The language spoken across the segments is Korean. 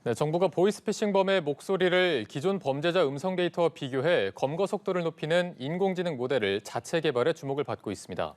네, 정부가 보이스피싱범의 목소리를 기존 범죄자 음성 데이터와 비교해 검거 속도를 높이는 인공지능 모델을 자체 개발에 주목을 받고 있습니다.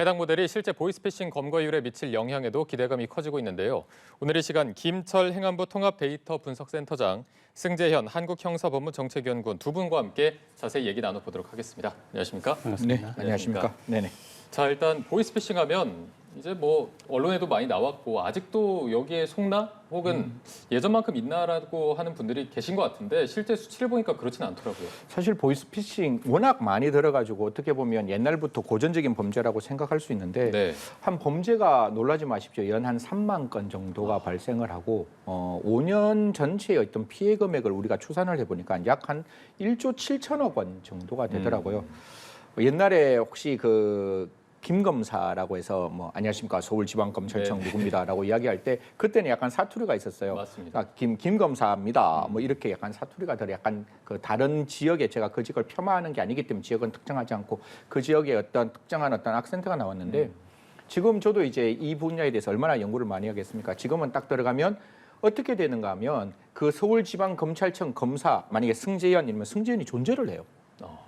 해당 모델이 실제 보이스피싱 검거율에 미칠 영향에도 기대감이 커지고 있는데요. 오늘 이 시간 김철 행안부 통합데이터분석센터장, 승재현 한국형사법무정책연구원 두 분과 함께 자세히 얘기 나눠보도록 하겠습니다. 안녕하십니까? 네, 안녕하십니까? 네네. 자, 일단 보이스피싱 하면 이제 뭐 언론에도 많이 나왔고 아직도 여기에 속나 혹은 예전만큼 있나라고 하는 분들이 계신 것 같은데 실제 수치를 보니까 그렇지는 않더라고요. 사실 보이스피싱 워낙 많이 들어가지고 어떻게 보면 옛날부터 고전적인 범죄라고 생각할 수 있는데 네. 한 범죄가 놀라지 마십시오. 연 한 3만 건 정도가 발생을 하고 5년 전체의 어떤 피해 금액을 우리가 추산을 해보니까 약 한 1조 7천억 원 정도가 되더라고요. 옛날에 혹시 그 김 검사라고 해서 뭐 안녕하십니까 서울지방검찰청 네. 누구입니다라고 이야기할 때 그때는 약간 사투리가 있었어요. 맞습니다. 아, 김 검사입니다. 뭐 이렇게 약간 사투리가 들어 약간 그 다른 지역에 제가 그 지역을 폄하하는 게 아니기 때문에 지역은 특정하지 않고 그 지역에 어떤 특정한 어떤 악센트가 나왔는데 지금 저도 이제 이 분야에 대해서 얼마나 연구를 많이 하겠습니까? 지금은 딱 들어가면 어떻게 되는가 하면 그 서울지방검찰청 검사 만약에 승재현이면 승재현이 존재를 해요.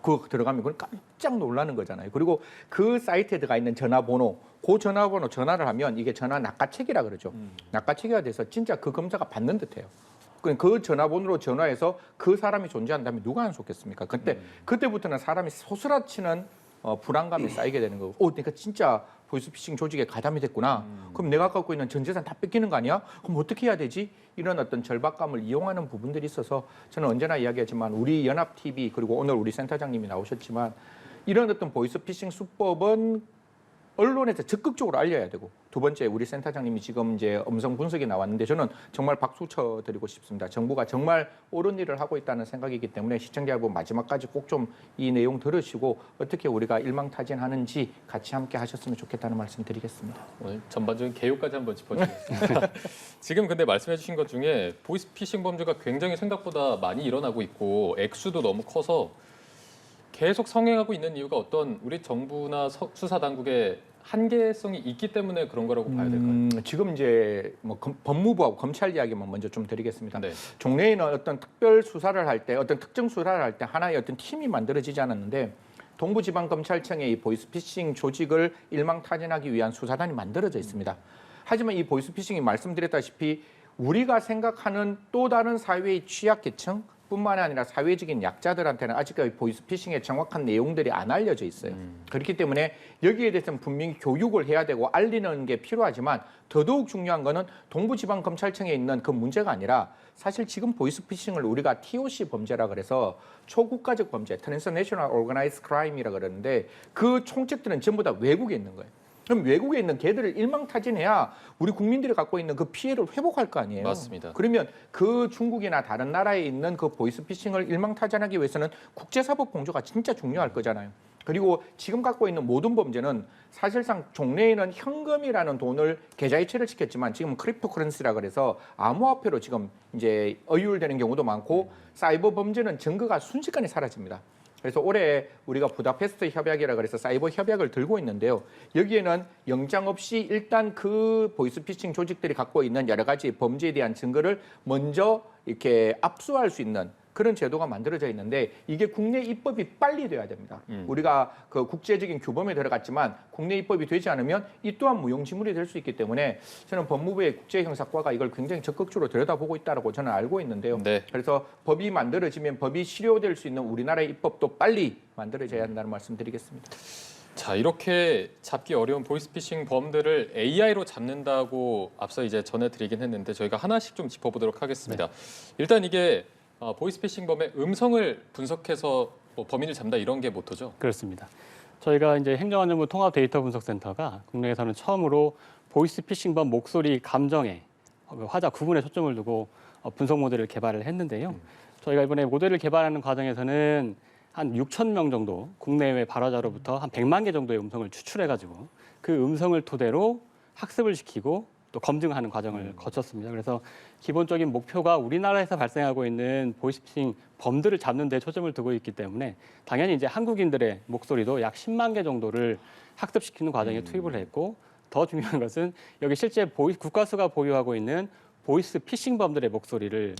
그거 들어가면 그건 깜짝 놀라는 거잖아요. 그리고 그 사이트에 들어가 있는 전화번호, 그 전화번호 전화를 하면 이게 전화 낚아채기라 그러죠. 낚아채기가 돼서 진짜 그 검사가 받는 듯해요. 그 전화번호로 전화해서 그 사람이 존재한다면 누가 안 속겠습니까? 그때부터는 사람이 소스라치는 불안감이 쌓이게 되는 거고, 내가 진짜 보이스피싱 조직에 가담이 됐구나. 그럼 내가 갖고 있는 전 재산 다 뺏기는 거 아니야? 그럼 어떻게 해야 되지? 이런 어떤 절박감을 이용하는 부분들이 있어서 저는 언제나 이야기하지만 우리 연합TV 그리고 오늘 우리 센터장님이 나오셨지만 이런 어떤 보이스피싱 수법은 언론에서 적극적으로 알려야 되고 두 번째 우리 센터장님이 지금 이제 음성 분석이 나왔는데 저는 정말 박수 쳐드리고 싶습니다. 정부가 정말 옳은 일을 하고 있다는 생각이기 때문에 시청자 여러분 마지막까지 꼭 좀 이 내용 들으시고 어떻게 우리가 일망타진하는지 같이 함께 하셨으면 좋겠다는 말씀 드리겠습니다. 오늘 전반적인 개요까지 한번 짚어주겠습니다. 지금 근데 말씀해 주신 것 중에 보이스피싱 범죄가 굉장히 생각보다 많이 일어나고 있고 액수도 너무 커서 계속 성행하고 있는 이유가 어떤 우리 정부나 수사 당국의 한계성이 있기 때문에 그런 거라고 봐야 될까요? 지금 이제 뭐 법무부하고 검찰 이야기만 먼저 좀 드리겠습니다. 네. 종래에는 어떤 특별 수사를 할 때, 어떤 특정 수사를 할 때 하나의 어떤 팀이 만들어지지 않았는데 동부지방검찰청의 이 보이스피싱 조직을 일망타진하기 위한 수사단이 만들어져 있습니다. 하지만 이 보이스피싱이 말씀드렸다시피 우리가 생각하는 또 다른 사회의 취약계층 뿐만 아니라 사회적인 약자들한테는 아직까지 보이스피싱의 정확한 내용들이 안 알려져 있어요. 그렇기 때문에 여기에 대해서는 분명히 교육을 해야 되고 알리는 게 필요하지만 더더욱 중요한 거는 동부지방검찰청에 있는 그 문제가 아니라 사실 지금 보이스피싱을 우리가 TOC 범죄라 그래서 초국가적 범죄, Transnational Organized Crime이라 그러는데 그 총책들은 전부 다 외국에 있는 거예요. 그럼 외국에 있는 걔들을 일망타진해야 우리 국민들이 갖고 있는 그 피해를 회복할 거 아니에요. 맞습니다. 그러면 그 중국이나 다른 나라에 있는 그 보이스피싱을 일망타진하기 위해서는 국제사법 공조가 진짜 중요할 거잖아요. 그리고 지금 갖고 있는 모든 범죄는 사실상 종래에는 현금이라는 돈을 계좌이체를 시켰지만 지금 크립토커런시라 그래서 암호화폐로 지금 이제 의율되는 경우도 많고 사이버 범죄는 증거가 순식간에 사라집니다. 그래서 올해 우리가 부다페스트 협약이라 그래서 사이버 협약을 들고 있는데요. 여기에는 영장 없이 일단 그 보이스피싱 조직들이 갖고 있는 여러 가지 범죄에 대한 증거를 먼저 이렇게 압수할 수 있는 그런 제도가 만들어져 있는데 이게 국내 입법이 빨리 돼야 됩니다. 우리가 그 국제적인 규범에 들어갔지만 국내 입법이 되지 않으면 이 또한 무용지물이 될 수 있기 때문에 저는 법무부의 국제형사과가 이걸 굉장히 적극적으로 들여다보고 있다고 저는 알고 있는데요. 네. 그래서 법이 만들어지면 법이 실효될 수 있는 우리나라의 입법도 빨리 만들어져야 한다는 말씀 드리겠습니다. 자, 이렇게 잡기 어려운 보이스피싱 범들을 AI로 잡는다고 앞서 이제 전해드리긴 했는데 저희가 하나씩 좀 짚어보도록 하겠습니다. 일단 이게 보이스피싱 범의 음성을 분석해서 뭐 범인을 잡는다 이런 게 모토죠? 그렇습니다. 저희가 이제 행정안전부 통합 데이터 분석센터가 국내에서는 처음으로 보이스피싱범 목소리 감정에 화자 구분에 초점을 두고 분석 모델을 개발을 했는데요. 저희가 이번에 모델을 개발하는 과정에서는 한 6천 명 정도 국내외 발화자로부터 한 100만 개 정도의 음성을 추출해가지고 그 음성을 토대로 학습을 시키고 또 검증하는 과정을 거쳤습니다. 그래서 기본적인 목표가 우리나라에서 발생하고 있는 보이스피싱 범들을 잡는 데 초점을 두고 있기 때문에 당연히 이제 한국인들의 목소리도 약 10만 개 정도를 학습시키는 과정에 투입을 했고 더 중요한 것은 여기 실제 국가수가 보유하고 있는 보이스 피싱범들의 목소리를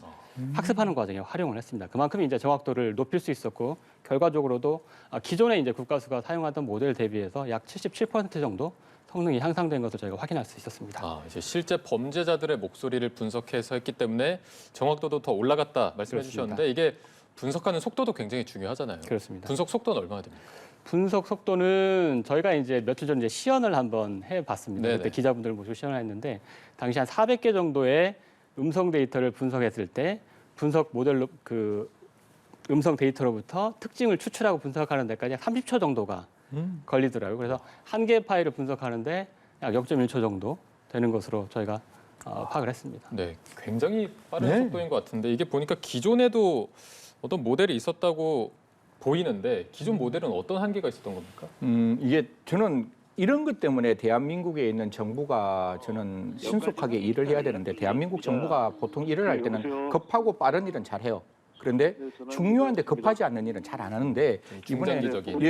학습하는 과정에 활용을 했습니다. 그만큼 이제 정확도를 높일 수 있었고 결과적으로도 기존에 이제 국가수가 사용하던 모델 대비해서 약 77% 정도 성능이 향상된 것을 저희가 확인할 수 있었습니다. 이제 실제 범죄자들의 목소리를 분석해서 했기 때문에 정확도도 더 올라갔다 말씀해 그렇습니다. 주셨는데 이게 분석하는 속도도 굉장히 중요하잖아요. 그렇습니다. 분석 속도는 얼마나 됩니까? 분석 속도는 저희가 이제 며칠 전 이제 시연을 한번 해봤습니다. 네네. 그때 기자분들 모시고 시연을 했는데 당시 한 400개 정도의 음성 데이터를 분석했을 때 분석 모델로 그 음성 데이터로부터 특징을 추출하고 분석하는 데까지 약 30초 정도가 걸리더라고요. 그래서 한 개 파일을 분석하는데 약 0.1초 정도 되는 것으로 저희가 파악을 했습니다. 네, 굉장히 빠른 네. 속도인 것 같은데 이게 보니까 기존에도 어떤 모델이 있었다고 보이는데 기존 모델은 어떤 한계가 있었던 겁니까? 이게 저는 이런 것 때문에 대한민국에 있는 정부가 저는 신속하게 일을 해야 되는데 대한민국 정부가 보통 일을 할 때는 급하고 빠른 일은 잘해요. 그런데 중요한데 급하지 않는 일은 잘 안 하는데 이번에 중장기적인.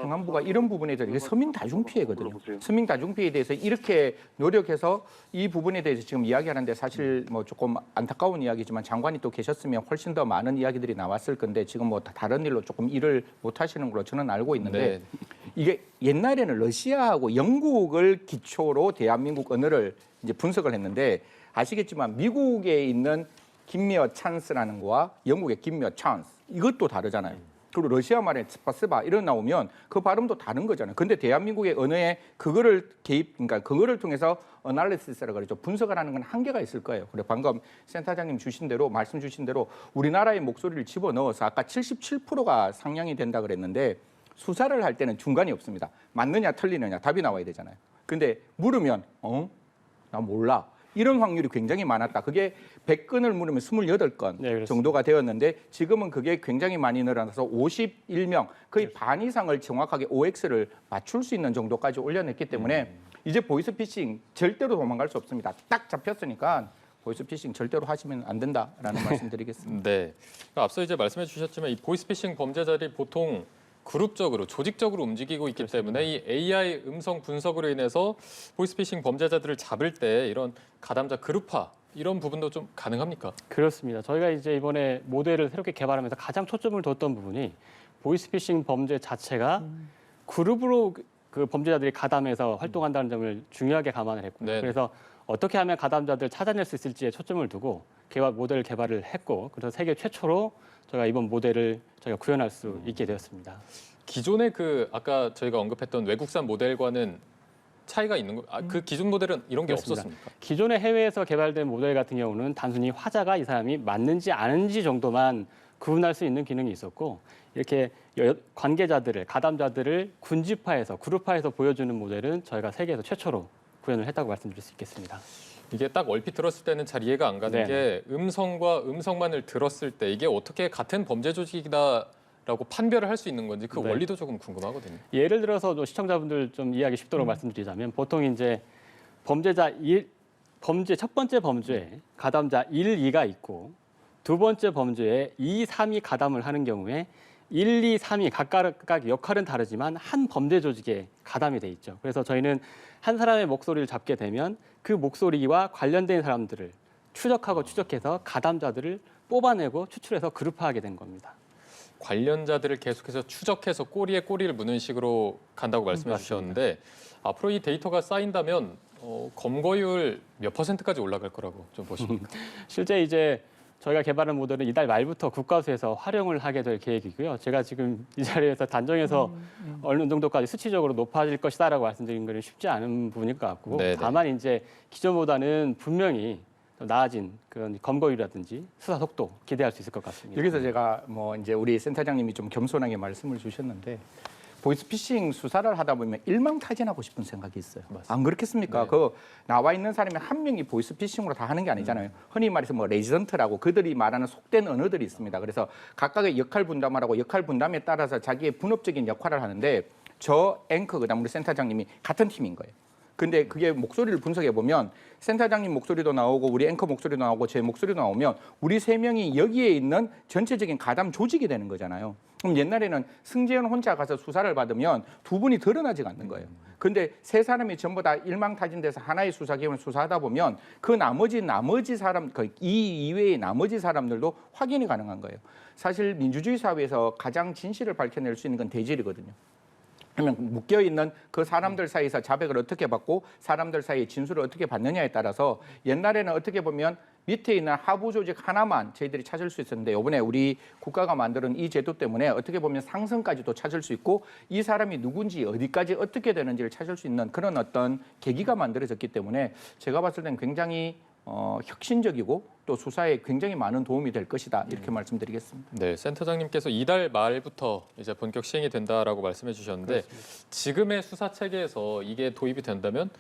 행안부가 이런 부분에 대해서 이게 서민 다중 피해거든요. 서민 다중 피해에 대해서 이렇게 노력해서 이 부분에 대해서 지금 이야기하는데 사실 뭐 조금 안타까운 이야기지만 장관이 또 계셨으면 훨씬 더 많은 이야기들이 나왔을 건데 지금 뭐 다른 일로 조금 일을 못 하시는 걸로 저는 알고 있는데 네. 이게 옛날에는 러시아하고 영국을 기초로 대한민국 언어를 이제 분석을 했는데 아시겠지만 미국에 있는 김미어 찬스라는 거와 영국의 김미어 찬스 이것도 다르잖아요. 그리고 러시아 말에 스파스바 이런 나오면 그 발음도 다른 거잖아요. 근데 대한민국의 언어에 그거를 그러니까 그거를 통해서 어널리시스라고 그러죠. 분석을 하는 건 한계가 있을 거예요. 그래 방금 센터장님 주신 대로 말씀 주신 대로 우리나라의 목소리를 집어넣어서 아까 77%가 상향이 된다 그랬는데 수사를 할 때는 중간이 없습니다. 맞느냐 틀리느냐 답이 나와야 되잖아요. 근데 물으면 나 몰라. 이런 확률이 굉장히 많았다. 그게 100건을 물으면 28건 네, 정도가 되었는데 지금은 그게 굉장히 많이 늘어나서 51명, 거의 반 이상을 정확하게 OX를 맞출 수 있는 정도까지 올려냈기 때문에 이제 보이스피싱 절대로 도망갈 수 없습니다. 딱 잡혔으니까 보이스피싱 절대로 하시면 안 된다라는 말씀드리겠습니다. 네. 앞서 이제 말씀해 주셨지만 이 보이스피싱 범죄자들이 보통 그룹적으로 조직적으로 움직이고 있기 때문에 이 AI 음성 분석으로 인해서 보이스피싱 범죄자들을 잡을 때 이런 가담자 그룹화 이런 부분도 좀 가능합니까? 그렇습니다. 저희가 이제 이번에 모델을 새롭게 개발하면서 가장 초점을 뒀던 부분이 보이스피싱 범죄 자체가 그룹으로 그 범죄자들이 가담해서 활동한다는 점을 중요하게 감안을 했고요. 네네. 그래서 어떻게 하면 가담자들 찾아낼 수 있을지에 초점을 두고 모델 개발을 했고 그래서 세계 최초로 저희가 이번 모델을 저희가 구현할 수 있게 되었습니다. 기존의 그 아까 저희가 언급했던 외국산 모델과는 차이가 있는 거? 그 기존 모델은 이런 게 그렇습니다. 없었습니까? 기존에 해외에서 개발된 모델 같은 경우는 단순히 화자가 이 사람이 맞는지 아닌지 정도만 구분할 수 있는 기능이 있었고 이렇게 관계자들을 가담자들을 군집화해서 그룹화해서 보여주는 모델은 저희가 세계에서 최초로 구현을 했다고 말씀드릴 수 있겠습니다. 이게 딱 얼핏 들었을 때는 잘 이해가 안 가는 네. 게 음성과 음성만을 들었을 때 이게 어떻게 같은 범죄 조직이다라고 판별을 할 수 있는 건지 그 네. 원리도 조금 궁금하거든요. 예를 들어서 또 시청자분들 좀 이해하기 쉽도록 말씀드리자면 보통 이제 범죄 첫 번째 범죄에 가담자 1, 2가 있고 두 번째 범죄에 2, 3이 가담을 하는 경우에 1, 2, 3이 각각 역할은 다르지만 한 범죄 조직에 가담이 돼 있죠. 그래서 저희는 한 사람의 목소리를 잡게 되면 그 목소리와 관련된 사람들을 추적해서 가담자들을 뽑아내고 추출해서 그룹화하게 된 겁니다. 관련자들을 계속해서 추적해서 꼬리에 꼬리를 무는 식으로 간다고 말씀해 주셨는데 앞으로 이 데이터가 쌓인다면 검거율 몇 %까지 올라갈 거라고 좀 보십니까? 실제 이제 저희가 개발한 모델은 이달 말부터 국가수에서 활용을 하게 될 계획이고요. 제가 지금 이 자리에서 단정해서 어느 정도까지 수치적으로 높아질 것이다라고 말씀드린 것은 쉽지 않은 부분일 것 같고 네네. 다만 이제 기존보다는 분명히 더 나아진 그런 검거율이라든지 수사 속도 기대할 수 있을 것 같습니다. 여기서 제가 뭐 이제 우리 센터장님이 좀 겸손하게 말씀을 주셨는데 보이스피싱 수사를 하다 보면 일망타진하고 싶은 생각이 있어요. 맞습니다. 안 그렇겠습니까? 네. 그 나와 있는 사람이 한 명이 보이스피싱으로 다 하는 게 아니잖아요. 흔히 말해서 뭐 레지던트라고 그들이 말하는 속된 언어들이 있습니다. 그래서 각각의 역할 분담하라고 역할 분담에 따라서 자기의 분업적인 역할을 하는데 저 앵커 그다음 우리 센터장님이 같은 팀인 거예요. 근데 그게 목소리를 분석해 보면 센터장님 목소리도 나오고 우리 앵커 목소리도 나오고 제 목소리도 나오면 우리 세 명이 여기에 있는 전체적인 가담 조직이 되는 거잖아요. 그럼 옛날에는 승재원 혼자 가서 수사를 받으면 두 분이 드러나지가 않는 거예요. 근데 세 사람이 전부 다 일망타진돼서 하나의 수사기관을 수사하다 보면 그 나머지 사람, 이 이외의 나머지 사람들도 확인이 가능한 거예요. 사실 민주주의 사회에서 가장 진실을 밝혀낼 수 있는 건 대질이거든요. 그러면 묶여 있는 그 사람들 사이에서 자백을 어떻게 받고 사람들 사이의 진술을 어떻게 받느냐에 따라서 옛날에는 어떻게 보면 밑에 있는 하부 조직 하나만 저희들이 찾을 수 있었는데 이번에 우리 국가가 만드는 이 제도 때문에 어떻게 보면 상层까지도 찾을 수 있고 이 사람이 누군지 어디까지 어떻게 되는지를 찾을 수 있는 그런 어떤 계기가 만들어졌기 때문에 제가 봤을 때는 굉장히 혁신적이고 또 수사에 굉장히 많은 도움이 될 것이다 이렇게 말씀드리겠습니다. 네, 센터장님께서 이달 말부터 이제 본격 시행이 된다라고 말씀해 주셨는데 지금의 수사 체계에서 이게 도입이 된다면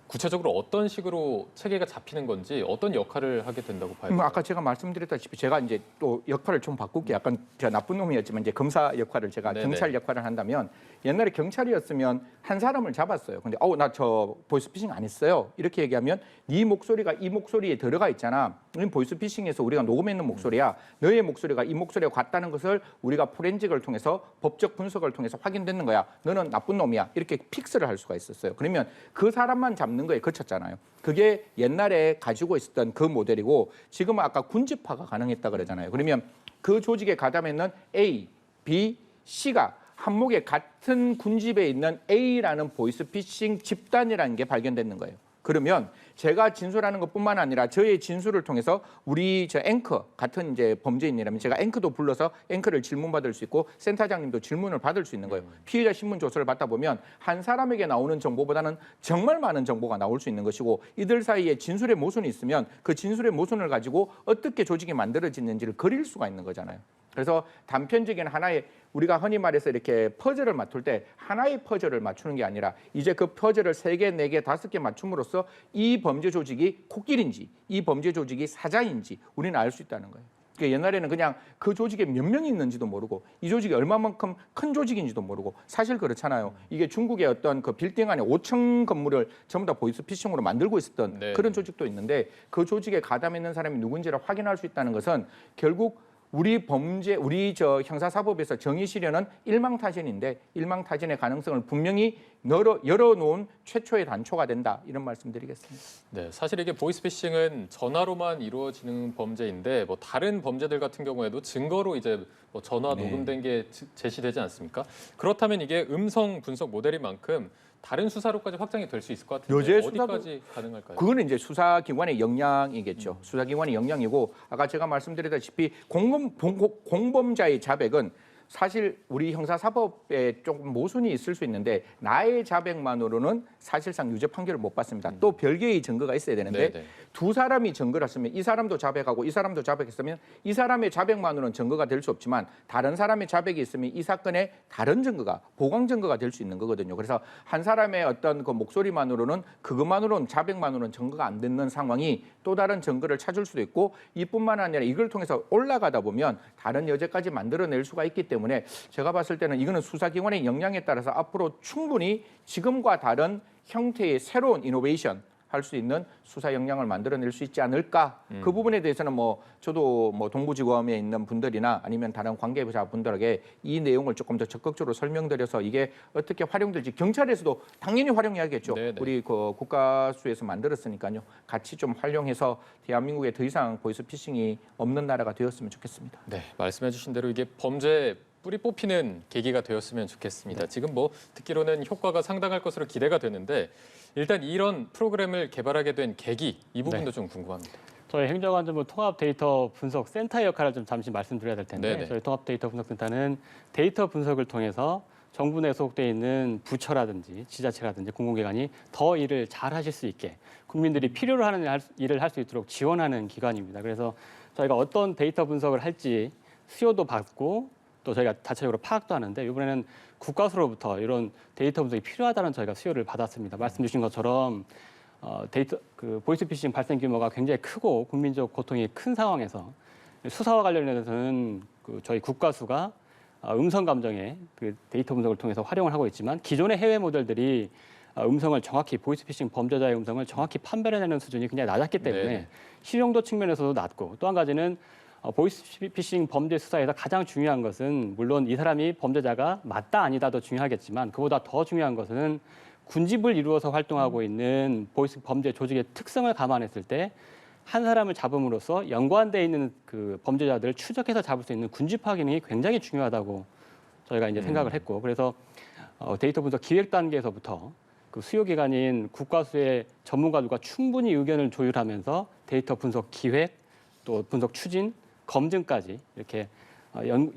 구체적으로 어떤 식으로 체계가 잡히는 건지 어떤 역할을 하게 된다고 봐요? 아까 제가 말씀드렸다시피 제가 이제 또 역할을 좀 바꿀게 약간 제가 나쁜 놈이었지만 이제 검사 역할을 제가 네네. 경찰 역할을 한다면 옛날에 경찰이었으면 한 사람을 잡았어요. 근데 나 저 보이스피싱 안 했어요. 이렇게 얘기하면 네 목소리가 이 목소리에 들어가 있잖아. 우린 보이스피싱에서 우리가 녹음했는 목소리야. 너의 목소리가 이 목소리와 같다는 것을 우리가 포렌직을 통해서 법적 분석을 통해서 확인되는 거야. 너는 나쁜 놈이야. 이렇게 픽스를 할 수가 있었어요. 그러면 그 사람만 잡는 거에 그쳤잖아요. 그게 옛날에 가지고 있었던 그 모델이고 지금은 아까 군집화가 가능했다 그러잖아요. 그러면 그 조직에 가담했는 A, B, C가 한목에 같은 군집에 있는 A라는 보이스피싱 집단이라는 게 발견되는 거예요. 그러면 제가 진술하는 것뿐만 아니라 저의 진술을 통해서 우리 저 앵커 같은 이제 범죄인이라면 제가 앵커도 불러서 앵커를 질문받을 수 있고 센터장님도 질문을 받을 수 있는 거예요. 피해자 신문 조서를 받다 보면 한 사람에게 나오는 정보보다는 정말 많은 정보가 나올 수 있는 것이고 이들 사이에 진술의 모순이 있으면 그 진술의 모순을 가지고 어떻게 조직이 만들어지는지를 그릴 수가 있는 거잖아요. 그래서 단편적인 하나의 우리가 흔히 말해서 이렇게 퍼즐을 맞출 때 하나의 퍼즐을 맞추는 게 아니라 이제 그 퍼즐을 3개, 4개, 5개 맞춤으로써 이 범죄 조직이 코끼리인지 이 범죄 조직이 사자인지 우리는 알 수 있다는 거예요. 그러니까 옛날에는 그냥 그 조직에 몇 명이 있는지도 모르고 이 조직이 얼마만큼 큰 조직인지도 모르고 사실 그렇잖아요. 이게 중국의 어떤 그 빌딩 안에 5층 건물을 전부 다 보이스피싱으로 만들고 있었던 네. 그런 조직도 있는데 그 조직에 가담했는 사람이 누군지를 확인할 수 있다는 것은 결국 우리 저 형사사법에서 정의 실현은 일망타진인데 일망타진의 가능성을 분명히 열어놓은 최초의 단초가 된다 이런 말씀드리겠습니다. 네, 사실 이게 보이스피싱은 전화로만 이루어지는 범죄인데 뭐 다른 범죄들 같은 경우에도 증거로 이제 뭐 전화 녹음된 게 제시되지 않습니까? 그렇다면 이게 음성 분석 모델인 만큼 다른 수사로까지 확장이 될 수 있을 것 같은데 여제 어디까지 가능할까요? 그거는 이제 수사기관의 역량이겠죠. 수사기관의 역량이고 아까 제가 말씀드렸다시피 공범자의 자백은 사실 우리 형사사법에 조금 모순이 있을 수 있는데 나의 자백만으로는 사실상 유죄 판결을 못 받습니다. 또 별개의 증거가 있어야 되는데 네네. 두 사람이 증거를 했으면 이 사람도 자백하고 이 사람도 자백했으면 이 사람의 자백만으로는 증거가 될 수 없지만 다른 사람의 자백이 있으면 이 사건의 다른 증거가 보강 증거가 될 수 있는 거거든요. 그래서 한 사람의 어떤 그 목소리만으로는 그것만으로는 자백만으로는 증거가 안 되는 상황이 또 다른 증거를 찾을 수도 있고 이뿐만 아니라 이걸 통해서 올라가다 보면 다른 여죄까지 만들어낼 수가 있기 때문에 제가 봤을 때는 이거는 수사기관의 역량에 따라서 앞으로 충분히 지금과 다른 형태의 새로운 이노베이션 할 수 있는 수사 역량을 만들어낼 수 있지 않을까? 그 부분에 대해서는 저도 동부지검에 있는 분들이나 아니면 다른 관계자 분들에게 이 내용을 조금 더 적극적으로 설명드려서 이게 어떻게 활용될지 경찰에서도 당연히 활용해야겠죠. 네네. 우리 그 국가수에서 만들었으니까요. 같이 좀 활용해서 대한민국에 더 이상 보이스피싱이 없는 나라가 되었으면 좋겠습니다. 네, 말씀해주신 대로 이게 범죄 뿌리 뽑히는 계기가 되었으면 좋겠습니다. 지금 듣기로는 효과가 상당할 것으로 기대가 되는데 일단 이런 프로그램을 개발하게 된 계기 이 부분도 좀 궁금합니다. 저희 행정안전부 통합 데이터 분석 센터 역할을 좀 잠시 말씀드려야 될 텐데 네네. 저희 통합 데이터 분석 센터는 데이터 분석을 통해서 정부 내에 소속돼 있는 부처라든지 지자체라든지 공공기관이 더 일을 잘 하실 수 있게 국민들이 필요로 하는 일을 할 수 있도록 지원하는 기관입니다. 그래서 저희가 어떤 데이터 분석을 할지 수요도 받고 또 저희가 자체적으로 파악도 하는데 이번에는 국가수로부터 이런 데이터 분석이 필요하다는 저희가 수요를 받았습니다. 말씀 주신 것처럼 보이스피싱 발생 규모가 굉장히 크고 국민적 고통이 큰 상황에서 수사와 관련해서는 저희 국가수가 음성 감정의 데이터 분석을 통해서 활용을 하고 있지만 기존의 해외 모델들이 음성을 정확히 보이스피싱 범죄자의 음성을 정확히 판별해내는 수준이 굉장히 낮았기 때문에 네. 실용도 측면에서도 낮고 또 한 가지는 보이스피싱 범죄 수사에서 가장 중요한 것은 물론 이 사람이 범죄자가 맞다 아니다도 중요하겠지만 그보다 더 중요한 것은 군집을 이루어서 활동하고 있는 보이스 범죄 조직의 특성을 감안했을 때 한 사람을 잡음으로써 연관돼 있는 그 범죄자들을 추적해서 잡을 수 있는 군집화 기능이 굉장히 중요하다고 저희가 이제 생각을 했고 그래서 데이터 분석 기획 단계에서부터 그 수요 기관인 국가수의 전문가들과 충분히 의견을 조율하면서 데이터 분석 기획 또 분석 추진 검증까지 이렇게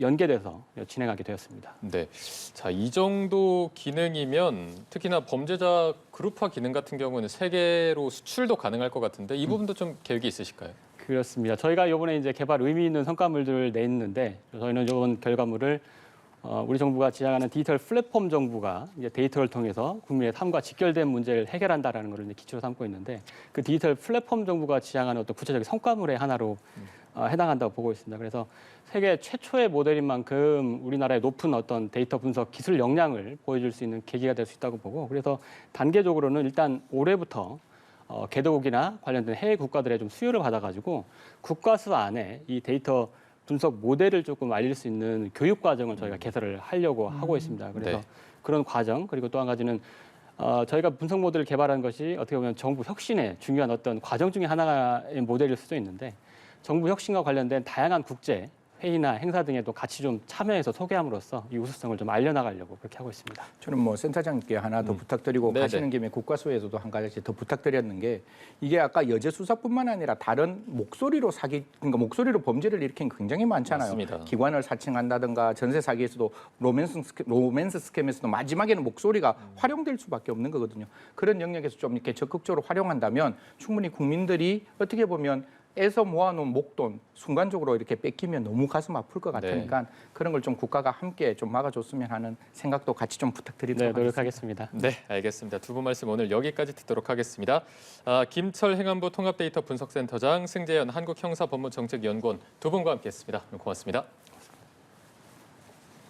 연계돼서 진행하게 되었습니다. 네. 자, 이 정도 기능이면 특히나 범죄자 그룹화 기능 같은 경우는 세계로 수출도 가능할 것 같은데 이 부분도 좀 계획이 있으실까요? 그렇습니다. 저희가 이번에 이제 개발 의미 있는 성과물들을 냈는데 저희는 이번 결과물을 우리 정부가 지향하는 디지털 플랫폼 정부가 이제 데이터를 통해서 국민의 삶과 직결된 문제를 해결한다라는 것을 이제 기초로 삼고 있는데 그 디지털 플랫폼 정부가 지향하는 어떤 구체적인 성과물의 하나로 해당한다고 보고 있습니다. 그래서 세계 최초의 모델인 만큼 우리나라의 높은 어떤 데이터 분석 기술 역량을 보여줄 수 있는 계기가 될 수 있다고 보고 그래서 단계적으로는 일단 올해부터 개도국이나 관련된 해외 국가들의 좀 수요를 받아가지고 국가수 안에 이 데이터 분석 모델을 조금 알릴 수 있는 교육 과정을 저희가 개설을 하려고 하고 있습니다. 그래서 네. 그런 과정 그리고 또 한 가지는 저희가 분석 모델을 개발한 것이 어떻게 보면 정부 혁신의 중요한 어떤 과정 중에 하나의 모델일 수도 있는데 정부 혁신과 관련된 다양한 국제 회의나 행사 등에도 같이 좀 참여해서 소개함으로써 이 우수성을 좀 알려나가려고 그렇게 하고 있습니다. 저는 뭐 센터장님께 하나 더 부탁드리고 네네. 가시는 김에 국가수에서도 한 가지 더 부탁드렸는 게 이게 아까 여죄 수사뿐만 아니라 다른 목소리로 그러니까 목소리로 범죄를 일으킨 굉장히 많잖아요. 맞습니다. 기관을 사칭한다든가 전세 사기에서도 로맨스 스캠에서도 마지막에는 목소리가 활용될 수밖에 없는 거거든요. 그런 영역에서 좀 이렇게 적극적으로 활용한다면 충분히 국민들이 어떻게 보면 에서 모아놓은 목돈 순간적으로 이렇게 뺏기면 너무 가슴 아플 것 같으니까 그런 걸 좀 국가가 함께 좀 막아줬으면 하는 생각도 같이 좀 부탁드리도록 네, 노력하겠습니다. 네, 알겠습니다. 두 분 말씀 오늘 여기까지 듣도록 하겠습니다. 김철 행안부 통합데이터 분석센터장, 승재현 한국형사법무정책연구원 두 분과 함께했습니다. 고맙습니다.